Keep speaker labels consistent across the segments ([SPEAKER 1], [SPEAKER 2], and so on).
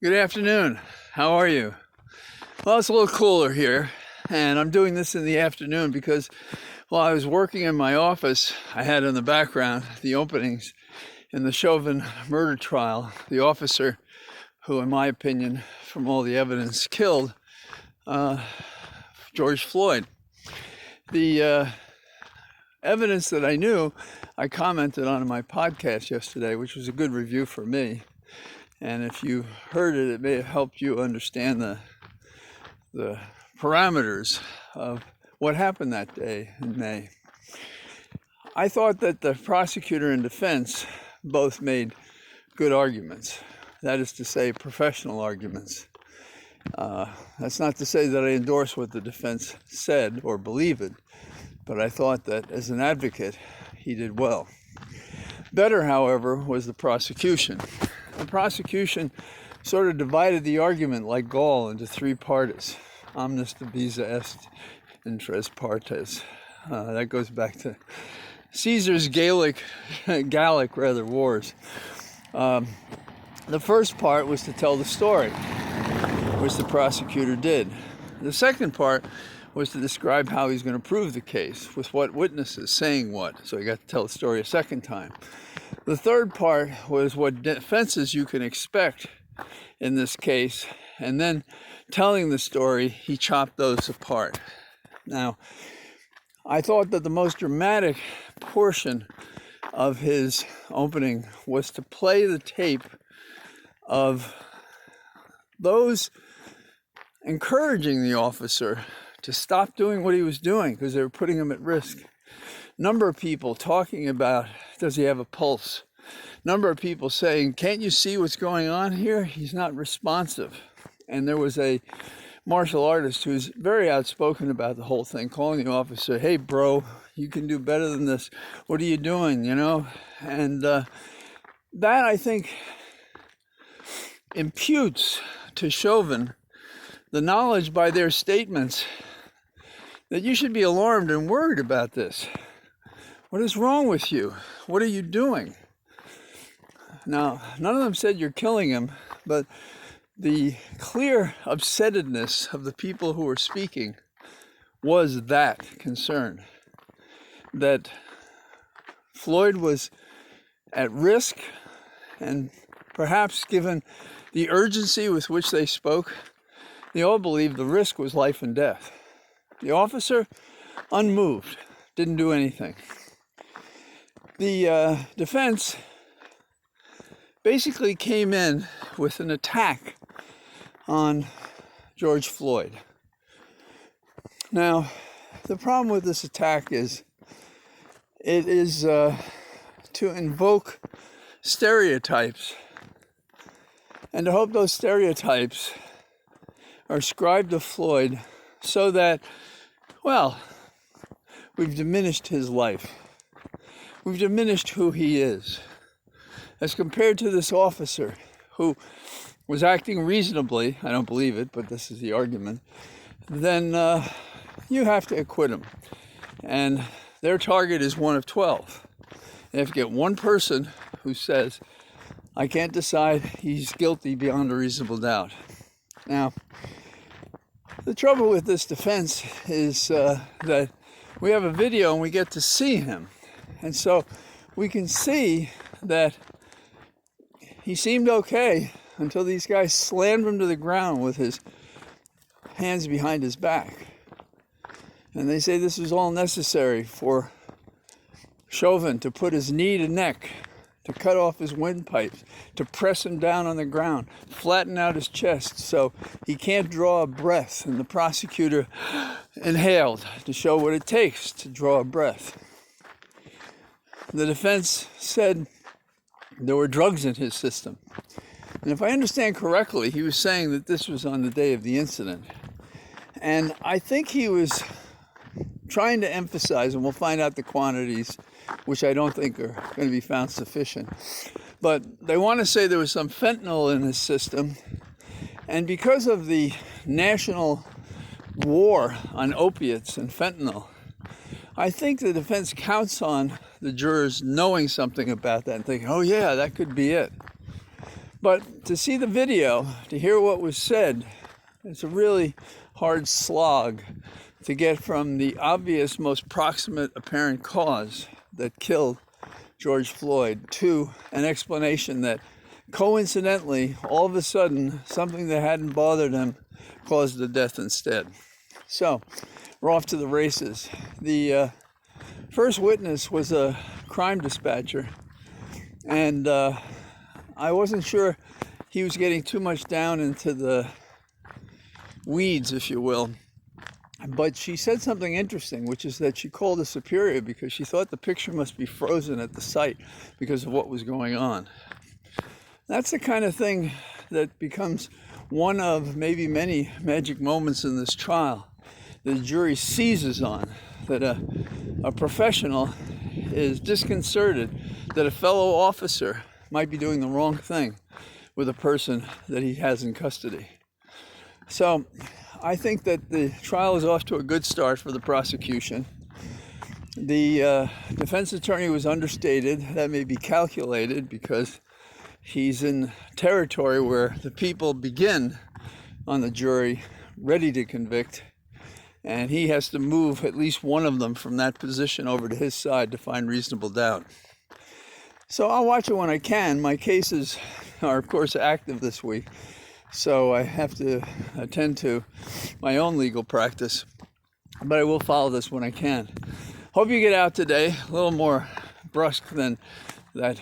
[SPEAKER 1] Good afternoon. How are you? Well, it's a little cooler here, and I'm doing this in the afternoon because while I was working in my office, I had in the background the openings in the Chauvin murder trial. The officer who, in my opinion, from all the evidence, killed George Floyd. The evidence that I knew, I commented on in my podcast yesterday, which was a good review for me. And if you heard it, it may have helped you understand the parameters of what happened that day in May. I thought that the prosecutor and defense both made good arguments. That is to say, professional arguments. That's not to say that I endorse what the defense said or believe it, but I thought that as an advocate, he did well. Better, however, was the prosecution. The prosecution sort of divided the argument like Gaul into three partes. Omnis divisa est in tres partes. That goes back to Caesar's Gallic wars. The first part was to tell the story, which the prosecutor did. The second part was to describe how he's going to prove the case, with what witnesses saying what. So he got to tell the story a second time. The third part was what defenses you can expect in this case, and then telling the story, he chopped those apart. Now, I thought that the most dramatic portion of his opening was to play the tape of those encouraging the officer to stop doing what he was doing because they were putting him at risk. Number of people talking about, does he have a pulse? Number of people saying, can't you see what's going on here? He's not responsive. And there was a martial artist who's very outspoken about the whole thing, calling the officer, hey bro, you can do better than this. What are you doing, And that, I think, imputes to Chauvin the knowledge by their statements that you should be alarmed and worried about this. What is wrong with you? What are you doing? Now, none of them said you're killing him, but the clear upsetness of the people who were speaking was that concern, that Floyd was at risk, and perhaps given the urgency with which they spoke, they all believed the risk was life and death. The officer, unmoved, didn't do anything. The defense basically came in with an attack on George Floyd. Now, the problem with this attack is it is to invoke stereotypes and to hope those stereotypes are ascribed to Floyd so that, well, we've diminished his life. We've diminished who he is. As compared to this officer who was acting reasonably, I don't believe it, but this is the argument, then you have to acquit him. And their target is one of 12. They have to get one person who says, I can't decide, he's guilty beyond a reasonable doubt. Now, the trouble with this defense is that we have a video and we get to see him. And so we can see that he seemed okay until these guys slammed him to the ground with his hands behind his back. And they say this was all necessary for Chauvin to put his knee to neck, to cut off his windpipes, to press him down on the ground, flatten out his chest so he can't draw a breath. And the prosecutor inhaled to show what it takes to draw a breath. The defense said there were drugs in his system. And if I understand correctly, he was saying that this was on the day of the incident. And I think he was trying to emphasize, and we'll find out the quantities, which I don't think are going to be found sufficient. But they want to say there was some fentanyl in his system. And because of the national war on opiates and fentanyl, I think the defense counts on the jurors knowing something about that and thinking, oh yeah, that could be it. But to see the video, to hear what was said, it's a really hard slog to get from the obvious, most proximate apparent cause that killed George Floyd to an explanation that coincidentally, all of a sudden, something that hadn't bothered him caused the death instead. So, we're off to the races. The first witness was a crime dispatcher, and I wasn't sure he was getting too much down into the weeds, if you will. But she said something interesting, which is that she called a superior because she thought the picture must be frozen at the site because of what was going on. That's the kind of thing that becomes one of maybe many magic moments in this trial the jury seizes on, that a professional is disconcerted that a fellow officer might be doing the wrong thing with a person that he has in custody. So I think that the trial is off to a good start for the prosecution. The defense attorney was understated. That may be calculated because he's in territory where the people begin on the jury ready to convict, and he has to move at least one of them from that position over to his side to find reasonable doubt. So I'll watch it when I can. My cases are, of course, active this week, so I have to attend to my own legal practice, but I will follow this when I can. Hope you get out today, a little more brusque than that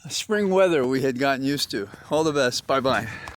[SPEAKER 1] spring weather we had gotten used to. All the best. Bye-bye.